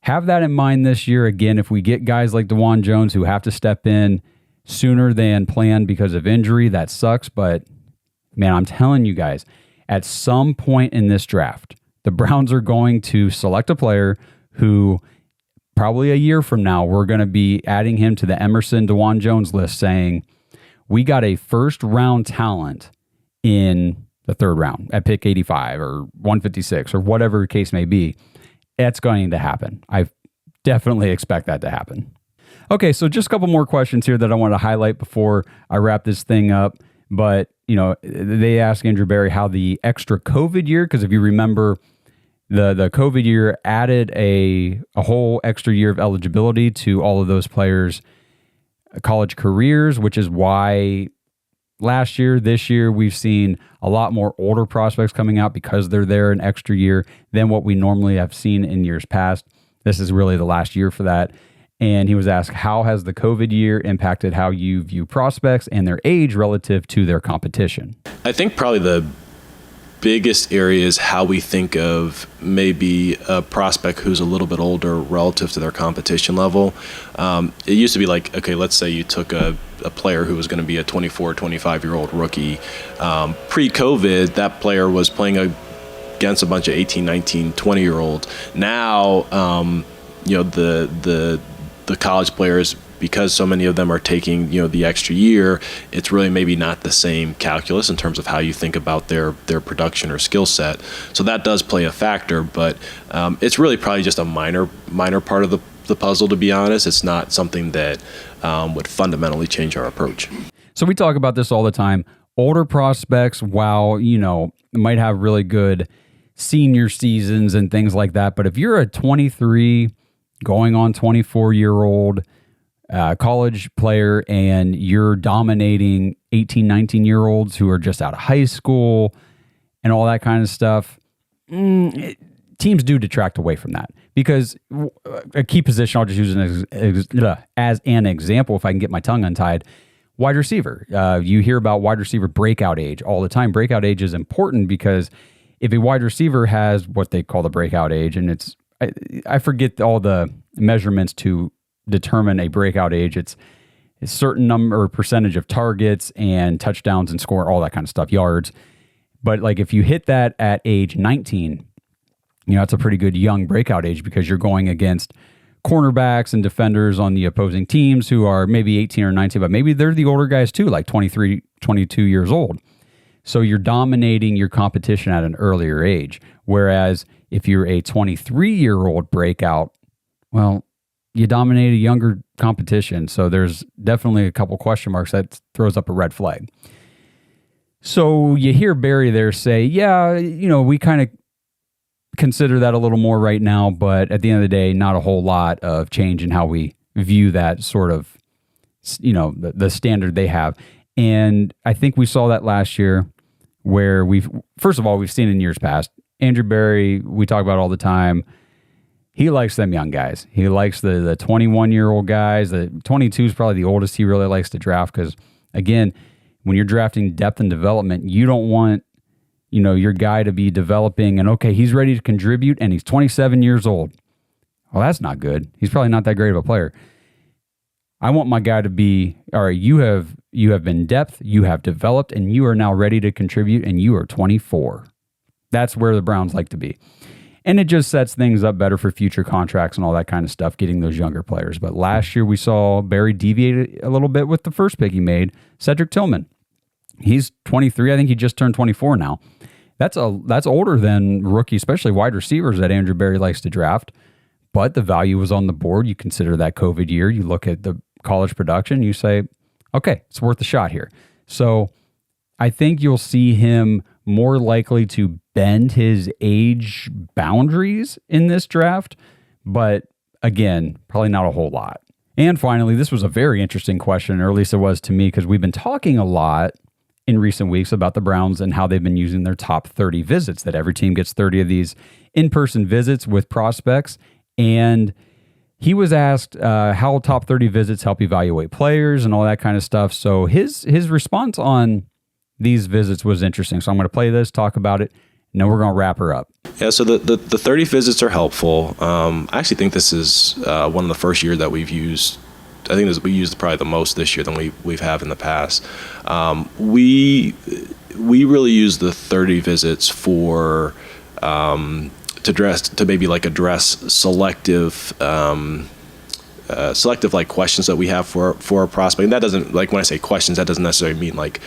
have that in mind this year. Again, if we get guys like DeJuan Jones who have to step in sooner than planned because of injury, that sucks. But, man, I'm telling you guys, at some point in this draft, the Browns are going to select a player who probably a year from now, we're going to be adding him to the Emerson DeJuan Jones list saying, we got a first-round talent in the third round at pick 85 or 156 or whatever the case may be, that's going to happen. I definitely expect that to happen. Okay, so just a couple more questions here that I want to highlight before I wrap this thing up. But, they asked Andrew Berry how the extra COVID year, because if you remember, the COVID year added a whole extra year of eligibility to all of those players' college careers, which is why last year, this year, we've seen a lot more older prospects coming out because they're there an extra year than what we normally have seen in years past. This is really the last year for that. And he was asked, how has the COVID year impacted how you view prospects and their age relative to their competition? I think probably the biggest area is how we think of maybe a prospect who's a little bit older relative to their competition level. It used to be like, okay, let's say you took a player who was going to be a 24, 25-year-old rookie. Pre-COVID, that player was playing against a bunch of 18, 19, 20-year-olds. Now, the college players, because so many of them are taking, the extra year, it's really maybe not the same calculus in terms of how you think about their production or skill set. So that does play a factor, but it's really probably just a minor part of the puzzle, to be honest. It's not something that would fundamentally change our approach. So we talk about this all the time. Older prospects, while, might have really good senior seasons and things like that, but if you're a 23 going on 24-year-old college player and you're dominating 18, 19-year-olds who are just out of high school and all that kind of stuff, teams do detract away from that because a key position, I'll just use as an example, if I can get my tongue untied, wide receiver. You hear about wide receiver breakout age all the time. Breakout age is important because if a wide receiver has what they call the breakout age, and I forget all the measurements to determine a breakout age. It's a certain number or percentage of targets and touchdowns and score, all that kind of stuff, yards. But like if you hit that at age 19, it's a pretty good young breakout age because you're going against cornerbacks and defenders on the opposing teams who are maybe 18 or 19, but maybe they're the older guys too, like 23, 22 years old. So you're dominating your competition at an earlier age. Whereas if you're a 23-year-old breakout, well, you dominate a younger competition. So there's definitely a couple question marks that throws up a red flag. So you hear Barry there say, yeah, we kind of consider that a little more right now, but at the end of the day, not a whole lot of change in how we view that sort of, the standard they have. And I think we saw that last year where we've seen in years past, Andrew Berry, we talk about all the time. He likes them young guys. He likes the 21-year-old guys. The 22 is probably the oldest he really likes to draft because, again, when you're drafting depth and development, you don't want, your guy to be developing and, okay, he's ready to contribute and he's 27 years old. Well, that's not good. He's probably not that great of a player. I want my guy to be, all right, you have been depth, you have developed, and you are now ready to contribute, and you are 24. That's where the Browns like to be. And it just sets things up better for future contracts and all that kind of stuff, getting those younger players. But last year we saw Barry deviate a little bit with the first pick he made, Cedric Tillman. He's 23. I think he just turned 24 now. That's older than rookie, especially wide receivers that Andrew Berry likes to draft. But the value was on the board. You consider that COVID year. You look at the college production. You say, okay, it's worth a shot here. So I think you'll see him more likely to bend his age boundaries in this draft, but again, probably not a whole lot. And finally, this was a very interesting question, or at least it was to me, because we've been talking a lot in recent weeks about the Browns and how they've been using their top 30 visits, that every team gets 30 of these in-person visits with prospects. And he was asked how top 30 visits help evaluate players and all that kind of stuff. So his response on these visits was interesting. So I'm going to play this, talk about it, and then we're going to wrap her up. Yeah, so the 30 visits are helpful. I actually think this is one of the first years that we've used. I think we used probably the most this year than we've had in the past. We really use the 30 visits for to maybe like address selective like questions that we have for a prospect. And that doesn't, like when I say questions, that doesn't necessarily mean like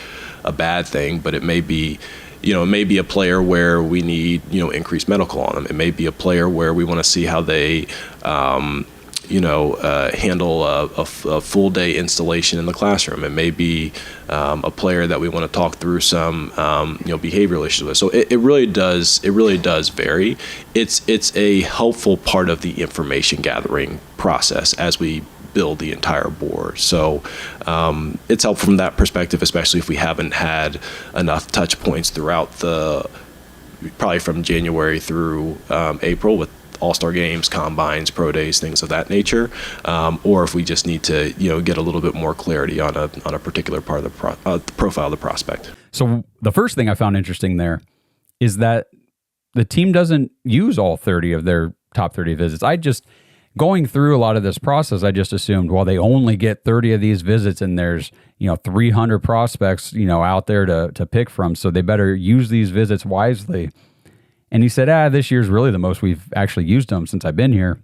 a bad thing, but it may be it may be a player where we need, increased medical on them. It may be a player where we want to see how they, handle a full day installation in the classroom. It may be a player that we want to talk through some, behavioral issues with. So it really does vary. It's a helpful part of the information gathering process as we build the entire board. So it's helpful from that perspective, especially if we haven't had enough touch points throughout probably from January through April with all-star games, combines, pro days, things of that nature, or if we just need to, get a little bit more clarity on a particular part of the profile of the prospect. So the first thing I found interesting there is that the team doesn't use all 30 of their top 30 visits. Going through a lot of this process, I just assumed, well, they only get 30 of these visits and there's, 300 prospects, out there to pick from. So they better use these visits wisely. And he said, this year's really the most we've actually used them since I've been here,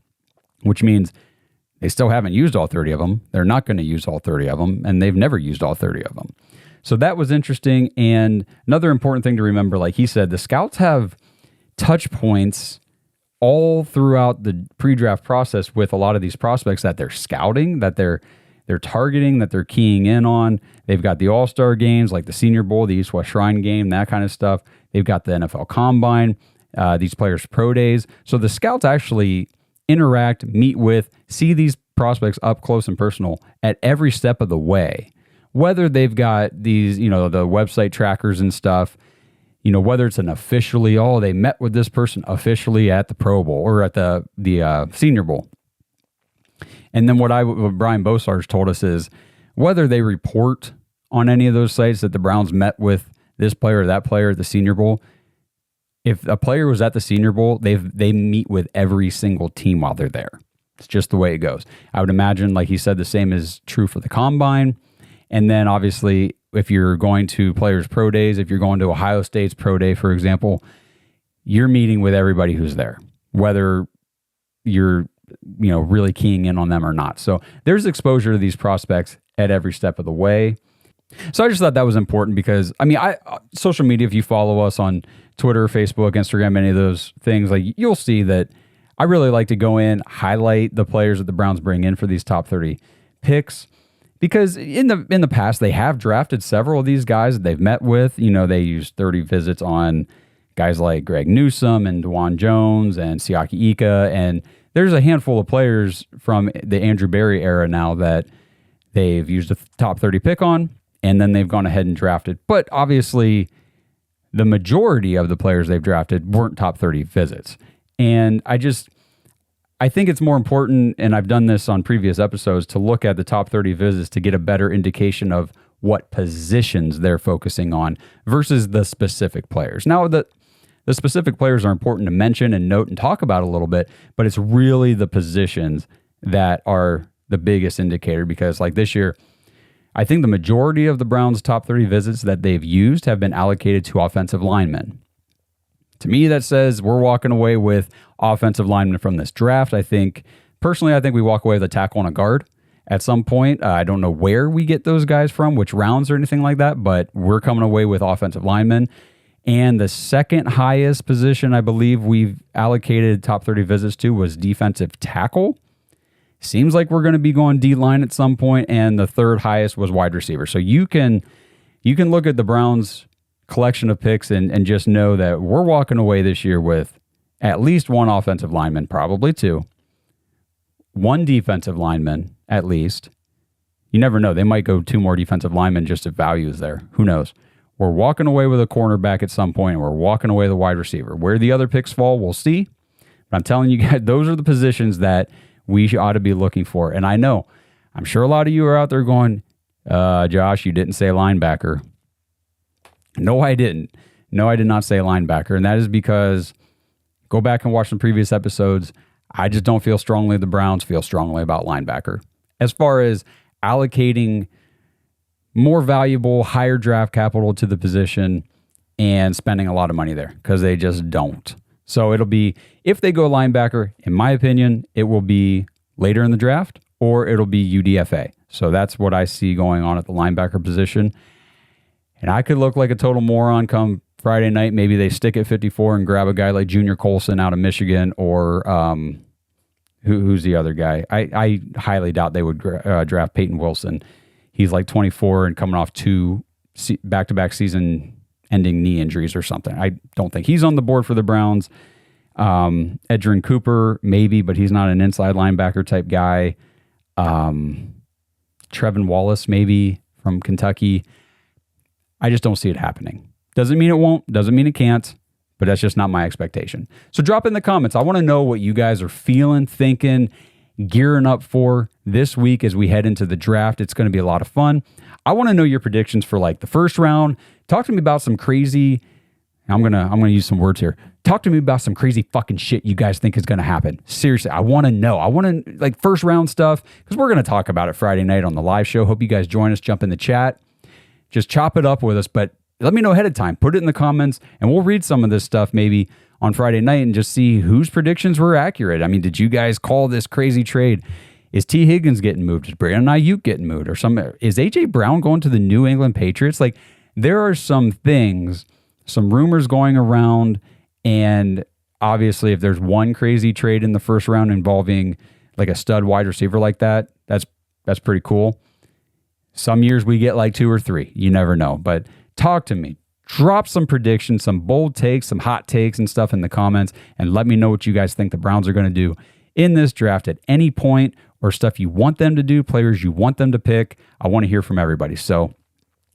which means they still haven't used all 30 of them. They're not going to use all 30 of them, and they've never used all 30 of them. So that was interesting. And another important thing to remember, like he said, the scouts have touch points all throughout the pre-draft process with a lot of these prospects that they're scouting, that they're targeting, that they're keying in on. They've got the all-star games like the Senior Bowl, the East-West Shrine game, that kind of stuff. They've got the NFL Combine, these players' pro days. So the scouts actually interact, meet with, see these prospects up close and personal at every step of the way. Whether they've got these, the website trackers and stuff, whether it's an officially, they met with this person officially at the Pro Bowl or at the Senior Bowl. And then what Brian Bosarge told us is whether they report on any of those sites that the Browns met with this player or that player at the Senior Bowl, if a player was at the Senior Bowl, they meet with every single team while they're there. It's just the way it goes. I would imagine, like he said, the same is true for the Combine. And then obviously, if you're going to players' pro days, if you're going to Ohio State's pro day, for example, you're meeting with everybody who's there, whether you're really keying in on them or not. So there's exposure to these prospects at every step of the way. So I just thought that was important because, social media, if you follow us on Twitter, Facebook, Instagram, any of those things, like you'll see that I really like to go in, highlight the players that the Browns bring in for these top 30 picks. Because in the past, they have drafted several of these guys that they've met with. They used 30 visits on guys like Greg Newsome and DeJuan Jones and Siaki Ika. And there's a handful of players from the Andrew Berry era now that they've used a top 30 pick on, and then they've gone ahead and drafted. But obviously, the majority of the players they've drafted weren't top 30 visits. And I think it's more important, and I've done this on previous episodes, to look at the top 30 visits to get a better indication of what positions they're focusing on versus the specific players. Now, the specific players are important to mention and note and talk about a little bit, but it's really the positions that are the biggest indicator because, like this year, I think the majority of the Browns' top 30 visits that they've used have been allocated to offensive linemen. To me, that says we're walking away with offensive linemen from this draft. Personally, I think we walk away with a tackle and a guard at some point. I don't know where we get those guys from, which rounds or anything like that, but we're coming away with offensive linemen. And the second highest position I believe we've allocated top 30 visits to was defensive tackle. Seems like we're going to be going D-line at some point, and the third highest was wide receiver. So you can look at the Browns' collection of picks and just know that we're walking away this year with at least one offensive lineman, probably two, one defensive lineman at least. You never know. They might go two more defensive linemen just if value is there. Who knows? We're walking away with a cornerback at some point, and we're walking away with a wide receiver. Where the other picks fall, we'll see. But I'm telling you guys, those are the positions that we ought to be looking for. And I'm sure a lot of you are out there going, Josh, you didn't say linebacker. No, I didn't. No, I did not say linebacker. And that is because, go back and watch some previous episodes, I just don't feel strongly the Browns feel strongly about linebacker. As far as allocating more valuable, higher draft capital to the position and spending a lot of money there, because they just don't. So it'll be, if they go linebacker, in my opinion, it will be later in the draft or it'll be UDFA. So that's what I see going on at the linebacker position. And I could look like a total moron come Friday night, maybe they stick at 54 and grab a guy like Junior Colson out of Michigan, or who's the other guy? I highly doubt they would draft Peyton Wilson. He's like 24 and coming off 2 back-to-back season-ending knee injuries or something. I don't think he's on the board for the Browns. Edgerrin Cooper, maybe, but he's not an inside linebacker type guy. Trevin Wallace, maybe, from Kentucky. I just don't see it happening. Doesn't mean it won't, doesn't mean it can't, but that's just not my expectation. So drop in the comments. I want to know what you guys are feeling, thinking, gearing up for this week as we head into the draft. It's going to be a lot of fun. I want to know your predictions for like the first round. Talk to me about some crazy, I'm gonna use some words here. Talk to me about some crazy fucking shit you guys think is going to happen. Seriously, I want to know. I want to, like, first round stuff, because we're going to talk about it Friday night on the live show. Hope you guys join us, jump in the chat. Just chop it up with us, but let me know ahead of time. Put it in the comments, and we'll read some of this stuff maybe on Friday night and just see whose predictions were accurate. I mean, did you guys call this crazy trade? Is T. Higgins getting moved? Is Brandon Ayuk getting moved? Or is A.J. Brown going to the New England Patriots? Like, there are some things, some rumors going around. And obviously, if there's one crazy trade in the first round involving like a stud wide receiver like that, that's pretty cool. Some years we get like 2 or 3. You never know. But talk to me. Drop some predictions, some bold takes, some hot takes and stuff in the comments, and let me know what you guys think the Browns are going to do in this draft at any point, or stuff you want them to do, players you want them to pick. I want to hear from everybody. So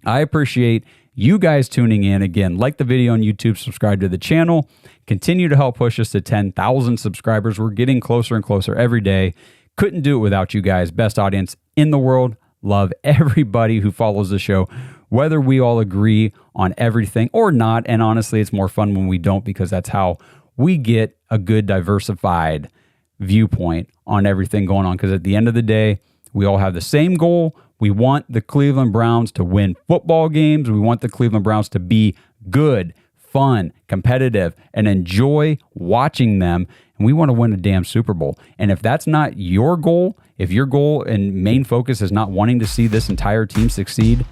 I appreciate you guys tuning in. Again, like the video on YouTube, subscribe to the channel, continue to help push us to 10,000 subscribers. We're getting closer and closer every day. Couldn't do it without you guys. Best audience in the world. Love everybody who follows the show, whether we all agree on everything or not. And honestly, it's more fun when we don't, because that's how we get a good diversified viewpoint on everything going on. Because at the end of the day, we all have the same goal. We want the Cleveland Browns to win football games. We want the Cleveland Browns to be good, fun, competitive, and enjoy watching them. And we want to win a damn Super Bowl. And if that's not your goal, if your goal and main focus is not wanting to see this entire team succeed,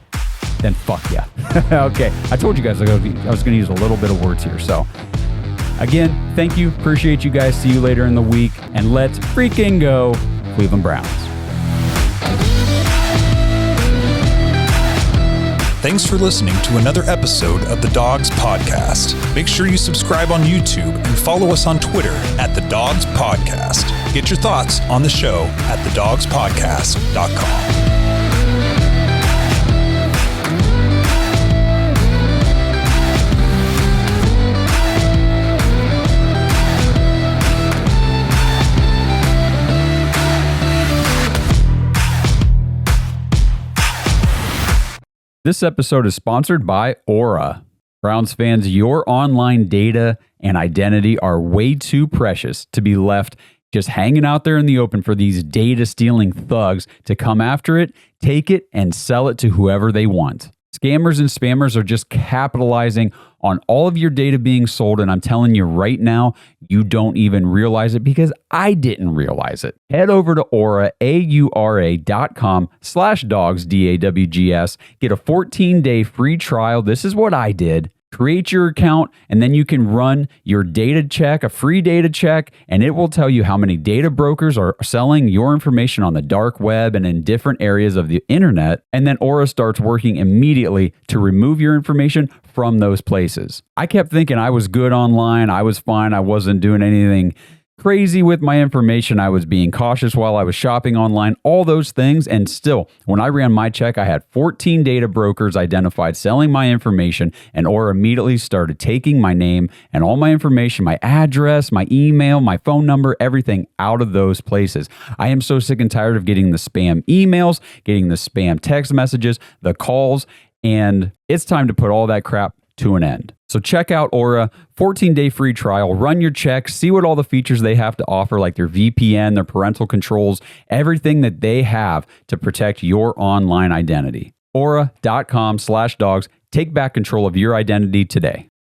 then fuck yeah. Okay, I told you guys I was going to use a little bit of words here. So again, thank you. Appreciate you guys. See you later in the week. And let's freaking go Cleveland Browns. Thanks for listening to another episode of the Dawgs Podcast. Make sure you subscribe on YouTube and follow us on Twitter at the Dawgs Podcast. Get your thoughts on the show at thedawgspodcast.com. This episode is sponsored by Aura. Browns fans, your online data and identity are way too precious to be left just hanging out there in the open for these data stealing thugs to come after it, take it, and sell it to whoever they want. Scammers and spammers are just capitalizing on all of your data being sold, and I'm telling you right now, you don't even realize it, because I didn't realize it. Head over to Aura, aura.com/dogs, DAWGS. Get a 14-day free trial. This is what I did. Create your account, and then you can run your data check, a free data check, and it will tell you how many data brokers are selling your information on the dark web and in different areas of the internet. And then Aura starts working immediately to remove your information from those places. I kept thinking I was good online. I was fine. I wasn't doing anything crazy with my information. I was being cautious while I was shopping online, all those things. And still, when I ran my check, I had 14 data brokers identified selling my information, and Aura immediately started taking my name and all my information, my address, my email, my phone number, everything out of those places. I am so sick and tired of getting the spam emails, getting the spam text messages, the calls, and it's time to put all that crap to an end. So check out Aura, 14-day free trial, run your checks, see what all the features they have to offer, like their VPN, their parental controls, everything that they have to protect your online identity. Aura.com/dogs. Take back control of your identity today.